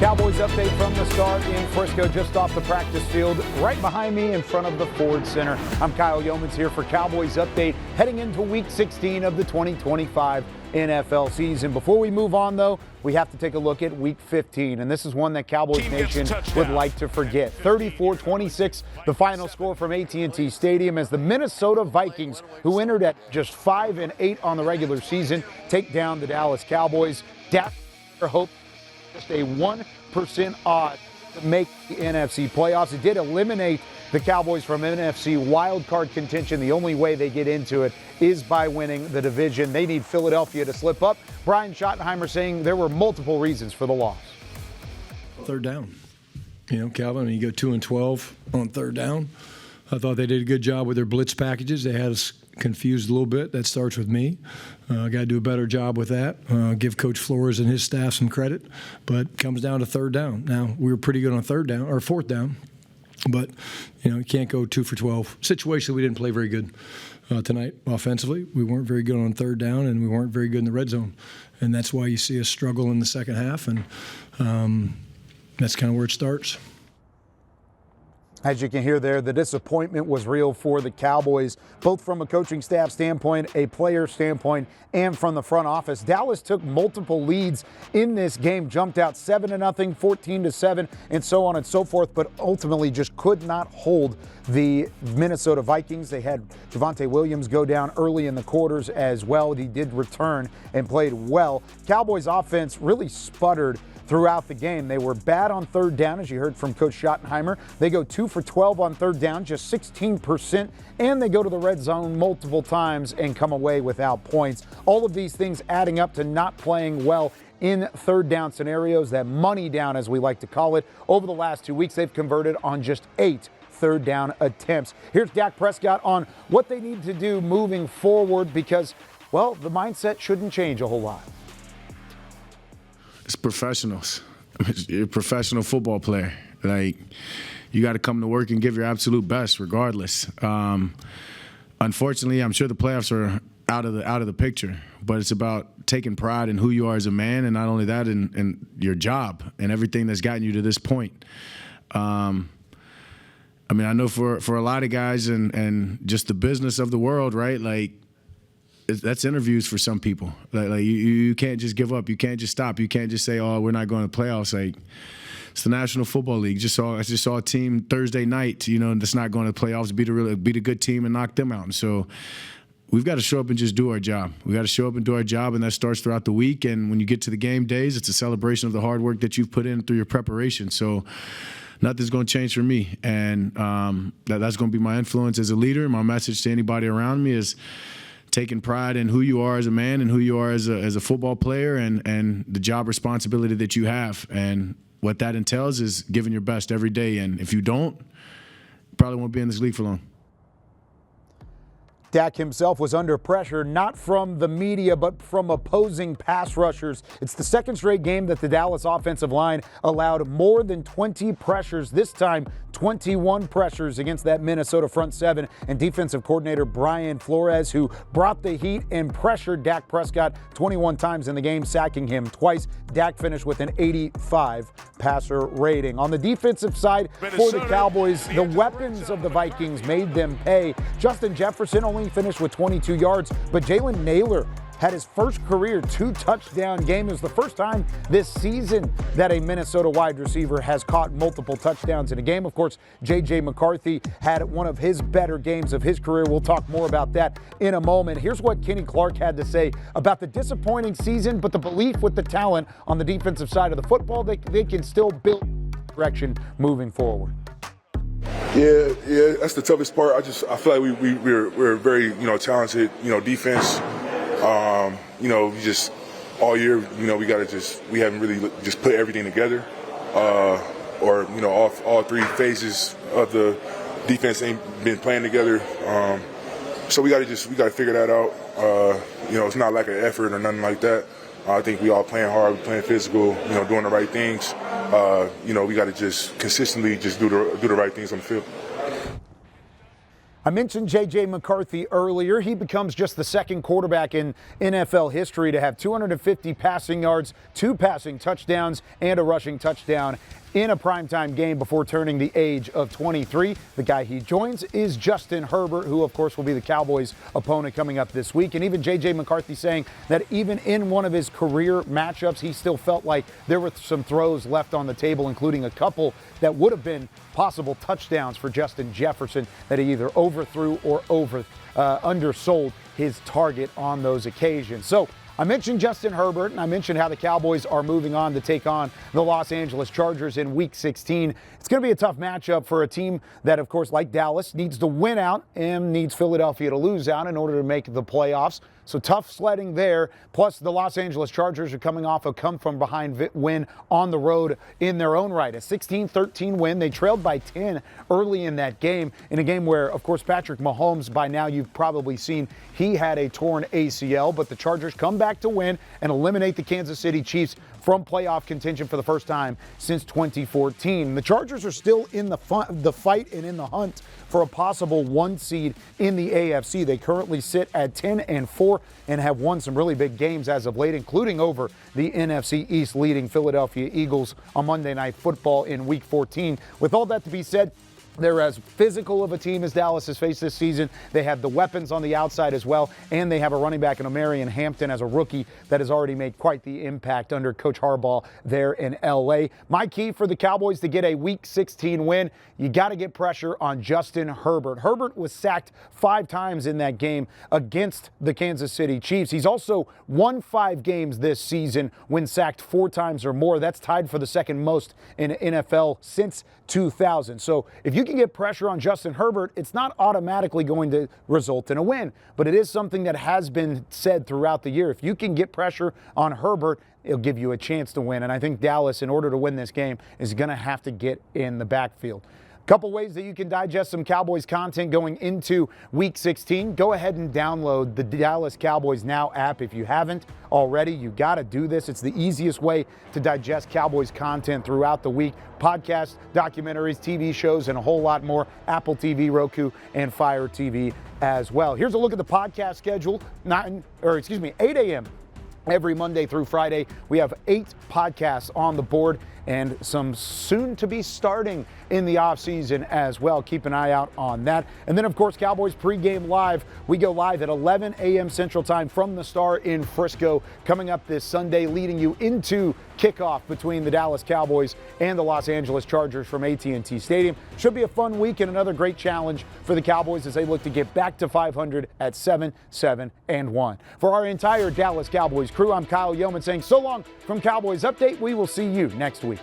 Cowboys update from the start in Frisco, just off the practice field, right behind me in front of the Ford Center. I'm Kyle Youmans here for Cowboys update, heading into Week 16 of the 2025 NFL season. Before we move on, though, we have to take a look at Week 15, and this is one that Cowboys Nation would like to forget. 34-26, the final score from AT&T Stadium, as the Minnesota Vikings, who entered at just 5-8 on the regular season, take down the Dallas Cowboys. Dak hope just a 1% odd to make the NFC playoffs. It did eliminate the Cowboys from NFC wildcard contention. The only way they get into it is by winning the division. They need Philadelphia to slip up. Brian Schottenheimer saying there were multiple reasons for the loss. Third down. Calvin, you go 2-12 on third down. I thought they did a good job with their blitz packages. They had us confused a little bit. That starts with me. Got to do a better job with that. Give Coach Flores and his staff some credit. But it comes down to third down. Now, we were pretty good on third down, or fourth down. But, you can't go 2 for 12. Situationally, we didn't play very good tonight offensively. We weren't very good on third down, and we weren't very good in the red zone. And that's why you see us struggle in the second half. And that's kind of where it starts. As you can hear there, the disappointment was real for the Cowboys, both from a coaching staff standpoint, a player standpoint, and from the front office. Dallas took multiple leads in this game, jumped out 7-0, 14-7, and so on and so forth, but ultimately just could not hold the Minnesota Vikings. They had Javonte Williams go down early in the quarters as well. He did return and played well. Cowboys offense really sputtered throughout the game. They were bad on third down, as you heard from Coach Schottenheimer. They go 2 for 12 on third down, just 16%, and they go to the red zone multiple times and come away without points. All of these things adding up to not playing well in third down scenarios, that money down, as we like to call it. Over the last 2 weeks, they've converted on just 8 third down attempts. Here's Dak Prescott on what they need to do moving forward because, well, the mindset shouldn't change a whole lot. It's professionals. You're a professional football player. You got to come to work and give your absolute best, regardless. Unfortunately, I'm sure the playoffs are out of the picture, but it's about taking pride in who you are as a man, and not only that, in your job and everything that's gotten you to this point. I know for a lot of guys and just the business of the world, right? That's interviews for some people. You can't just give up. You can't just stop. You can't just say, "Oh, we're not going to playoffs." It's the National Football League. I just saw a team Thursday night, that's not going to playoffs, beat a good team and knock them out. And so we've got to show up and just do our job. We got to show up and do our job, and that starts throughout the week. And when you get to the game days, it's a celebration of the hard work that you've put in through your preparation. So nothing's going to change for me, and that's going to be my influence as a leader. My message to anybody around me is taking pride in who you are as a man and who you are as a football player and the job responsibility that you have. And what that entails is giving your best every day. And if you don't, you probably won't be in this league for long. Dak himself was under pressure, not from the media, but from opposing pass rushers. It's the second straight game that the Dallas offensive line allowed more than 20 pressures, this time 21 pressures against that Minnesota front seven, and defensive coordinator Brian Flores, who brought the heat and pressured Dak Prescott 21 times in the game, sacking him twice. Dak finished with an 85 passer rating. On the defensive side for the Cowboys, the weapons of the Vikings made them pay. Justin Jefferson only finished with 22 yards, but Jalen Naylor had his first career 2-touchdown game. It was the first time this season that a Minnesota wide receiver has caught multiple touchdowns in a game. Of course, J.J. McCarthy had one of his better games of his career. We'll talk more about that in a moment. Here's what Kenny Clark had to say about the disappointing season, but the belief with the talent on the defensive side of the football, they can still build direction moving forward. Yeah, that's the toughest part. I feel like we're very, talented, defense. We just all year, we haven't really just put everything together, all three phases of the defense ain't been playing together. So we got to figure that out. It's not like an effort or nothing like that. I think we all playing hard, we playing physical, doing the right things. We got to just consistently just do the right things on the field. I mentioned J.J. McCarthy earlier. He becomes just the second quarterback in NFL history to have 250 passing yards, 2 passing touchdowns, and a rushing touchdown in a primetime game before turning the age of 23. The guy he joins is Justin Herbert, who, of course, will be the Cowboys' opponent coming up this week. And even J.J. McCarthy saying that even in one of his career matchups, he still felt like there were some throws left on the table, including a couple that would have been possible touchdowns for Justin Jefferson that he either overthrew or undersold his target on those occasions. So I mentioned Justin Herbert, and I mentioned how the Cowboys are moving on to take on the Los Angeles Chargers in Week 16. It's going to be a tough matchup for a team that, of course, like Dallas, needs to win out and needs Philadelphia to lose out in order to make the playoffs. So tough sledding there. Plus, the Los Angeles Chargers are coming off a come-from-behind win on the road in their own right. A 16-13 win. They trailed by 10 early in that game, in a game where, of course, Patrick Mahomes, by now you've probably seen, he had a torn ACL. But the Chargers come back to win and eliminate the Kansas City Chiefs from playoff contention for the first time since 2014. The Chargers are still in the fight and in the hunt for a possible 1 seed in the AFC. They currently sit at 10-4 and have won some really big games as of late, including over the NFC East leading Philadelphia Eagles on Monday Night Football in Week 14. With all that to be said, they're as physical of a team as Dallas has faced this season. They have the weapons on the outside as well, and they have a running back in Omarion Hampton as a rookie that has already made quite the impact under Coach Harbaugh there in L.A. My key for the Cowboys to get a Week 16 win, you got to get pressure on Justin Herbert. Herbert was sacked 5 times in that game against the Kansas City Chiefs. He's also won 5 games this season when sacked 4 times or more. That's tied for the second most in NFL since 2000. So if you can get pressure on Justin Herbert, it's not automatically going to result in a win, but it is something that has been said throughout the year. If you can get pressure on Herbert, it'll give you a chance to win. And I think Dallas, in order to win this game, is going to have to get in the backfield. Couple ways that you can digest some Cowboys content going into Week 16. Go ahead and download the Dallas Cowboys Now app if you haven't already. You got to do this. It's the easiest way to digest Cowboys content throughout the week. Podcasts, documentaries, TV shows, and a whole lot more. Apple TV, Roku, and Fire TV as well. Here's a look at the podcast schedule. 8 a.m. every Monday through Friday. We have 8 podcasts on the board and some soon to be starting in the offseason as well. Keep an eye out on that. And then, of course, Cowboys pregame live. We go live at 11 a.m. Central Time from the Star in Frisco, coming up this Sunday, leading you into kickoff between the Dallas Cowboys and the Los Angeles Chargers from AT&T Stadium. Should be a fun week and another great challenge for the Cowboys as they look to get back to 500 at 7-7-1. For our entire Dallas Cowboys crew, I'm Kyle Youmans saying so long from Cowboys Update. We will see you next week.